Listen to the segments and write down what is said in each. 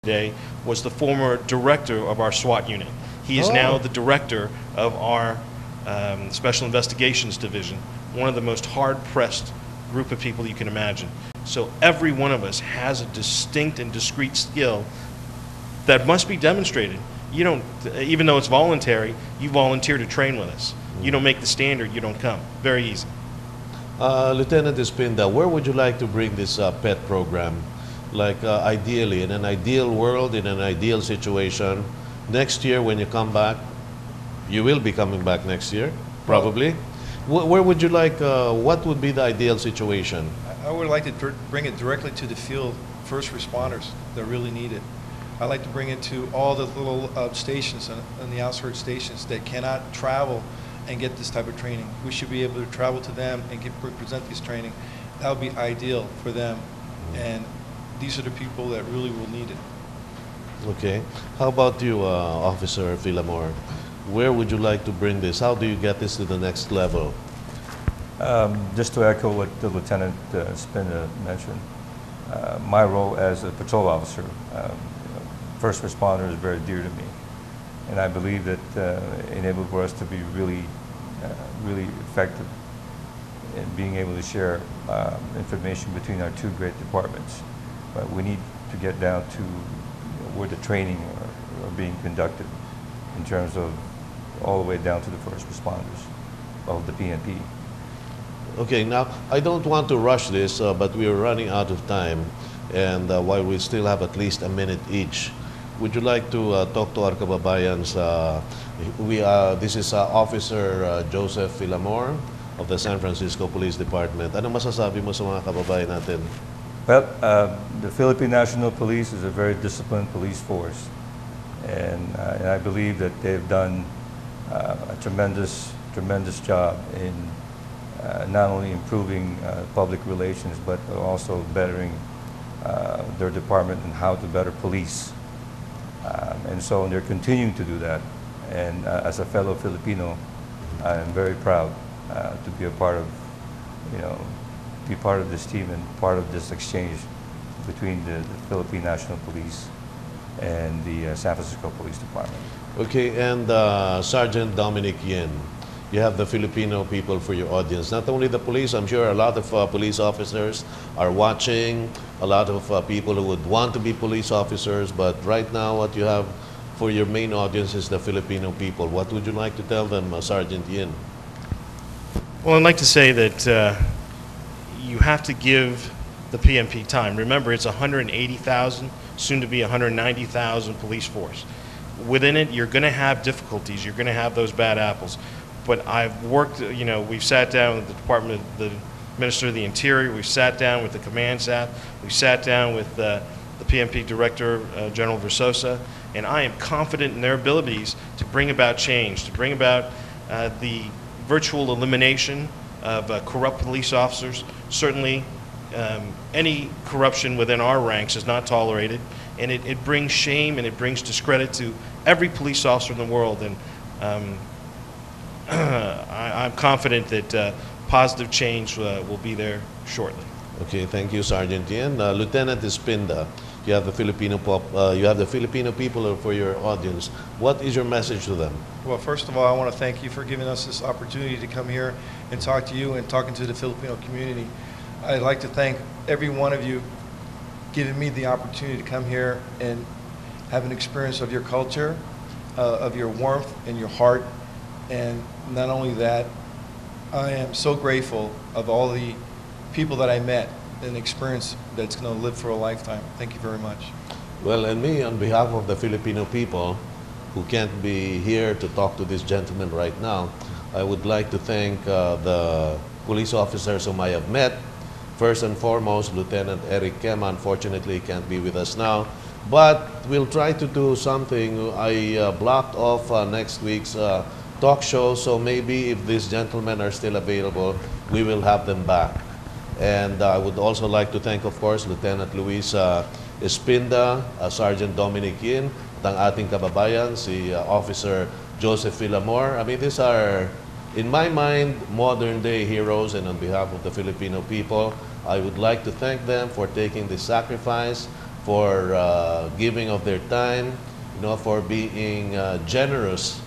today was the former director of our SWAT unit. He is now the director of our Special Investigations Division, one of the most hard-pressed group of people you can imagine. So every one of us has a distinct and discrete skill that must be demonstrated. You don't, even though it's voluntary, you volunteer to train with us. You don't make the standard, you don't come. Very easy. Lieutenant Espinda, where would you like to bring this PET program? Like ideally, in an ideal world, in an ideal situation, next year when you come back, you will be coming back next year, probably. Where would you like, what would be the ideal situation? I would like to bring it directly to the field first responders that really need it. I'd like to bring it to all the little stations and the outskirts stations that cannot travel and get this type of training. We should be able to travel to them and present this training. That would be ideal for them. And these are the people that really will need it. Okay. How about you, Officer Villamor? Where would you like to bring this? How do you get this to the next level? Just to echo what the Lieutenant Spinda mentioned, my role as a patrol officer, first responder is very dear to me. And I believe that enabled for us to be really effective in being able to share information between our two great departments. But we need to get down to where the training are being conducted in terms of all the way down to the first responders of the PNP. Okay, now I don't want to rush this, but we are running out of time. And while we still have at least a minute each, would you like to talk to our kababayans? This is Officer Joseph Villamor of the San Francisco Police Department. Ano masasabi mo sa mga kababayan natin? Well, the Philippine National Police is a very disciplined police force. And I believe that they've done a tremendous job in not only improving public relations, but also bettering their department and how to better police. And so they're continuing to do that. And as a fellow Filipino, I'm very proud to be a part of, be part of this team and part of this exchange between the Philippine National Police and the San Francisco Police Department. Okay, and Sergeant Dominic Yen, you have the Filipino people for your audience. Not only the police, I'm sure a lot of police officers are watching, a lot of people who would want to be police officers, but right now what you have for your main audience is the Filipino people. What would you like to tell them, Sergeant Yen? Well, I'd like to say that you have to give the PNP time. Remember, it's 180,000, soon to be 190,000 police force. Within it, you're going to have difficulties. You're going to have those bad apples. But I've worked, we've sat down with the Department of the Minister of the Interior, we've sat down with the command staff, we've sat down with the PNP Director, General Versosa, and I am confident in their abilities to bring about change, to bring about the virtual elimination of corrupt police officers. Certainly, any corruption within our ranks is not tolerated, and it brings shame and it brings discredit to every police officer in the world. And I'm confident that positive change will be there shortly. Okay, thank you, Sergeant Yen. Lieutenant Espinda, you have the Filipino people for your audience. What is your message to them? Well, first of all, I want to thank you for giving us this opportunity to come here and talk to you and talking to the Filipino community. I'd like to thank every one of you giving me the opportunity to come here and have an experience of your culture, of your warmth and your heart. And not only that, I am so grateful of all the people that I met and experience that's going to live for a lifetime. Thank you very much. Well, and me, on behalf of the Filipino people who can't be here to talk to this gentleman right now, I would like to thank the police officers whom I have met. First and foremost, Lieutenant Eric Kema, unfortunately he can't be with us now, but we'll try to do something. I blocked off next week's talk show, so maybe if these gentlemen are still available, we will have them back. And I would also like to thank, of course, Lieutenant Luis Espinda, Sergeant Dominic Yen, at ang ating kababayan, si Officer Joseph Villamor. I mean, these are, in my mind, modern-day heroes, and on behalf of the Filipino people, I would like to thank them for taking this sacrifice for giving of their time, for being generous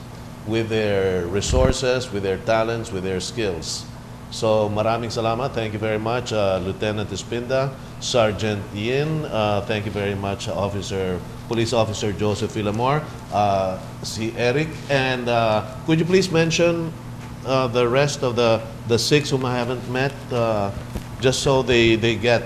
with their resources, with their talents, with their skills. So maraming salamat. Thank you very much, Lieutenant Espinda, Sgt Yen. Thank you very much, Police Officer Joseph Villamor, si Eric. And could you please mention the rest of the 6 whom I haven't met, just so they get...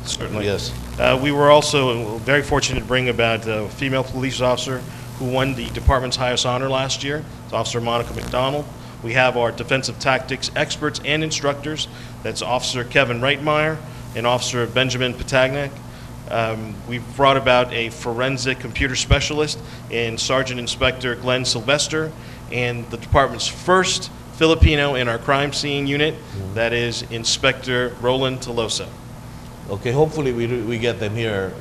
Certainly. Yes. We were also very fortunate to bring about a female police officer who won the department's highest honor last year. It's Officer Monica McDonald. We have our defensive tactics experts and instructors. That's Officer Kevin Reitmeyer and Officer Benjamin Patagnak. We've brought about a forensic computer specialist in Sergeant Inspector Glenn Sylvester, and the department's first Filipino in our crime scene unit, that is Inspector Roland Tolosa. Okay, hopefully we get them here.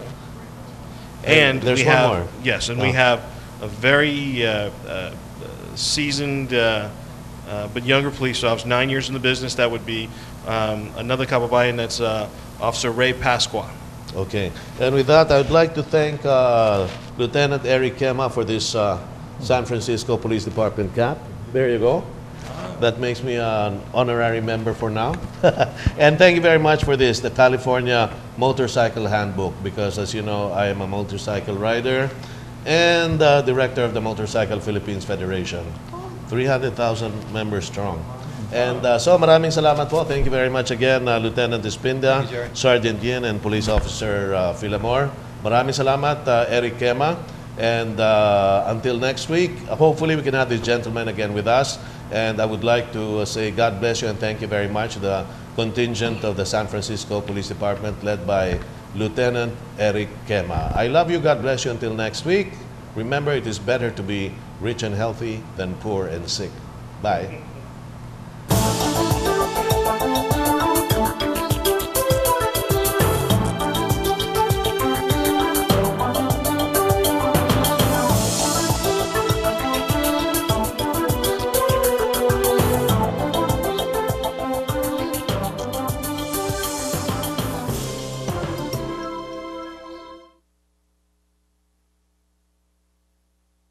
And there's we one have, more. yes, and we have a very seasoned but younger police officer, 9 years in the business. That would be another kababayan, that's Officer Ray Pasqua. Okay, and with that, I would like to thank Lieutenant Eric Kema for this San Francisco Police Department cap. There you go. That makes me an honorary member for now. And thank you very much for this, the California Motorcycle Handbook, because as you know, I am a motorcycle rider and director of the Motorcycle Philippines Federation. 300,000 members strong. And so maraming salamat po. Thank you very much again, Lieutenant Espinda, Sgt Yen, and Police Officer Villamor. Maraming salamat, Eric Kema. And until next week, hopefully we can have this gentleman again with us. And I would like to say God bless you and thank you very much, the contingent of the San Francisco Police Department led by Lieutenant Eric Kema. I love you. God bless you. Until next week. Remember, it is better to be rich and healthy than poor and sick. Bye.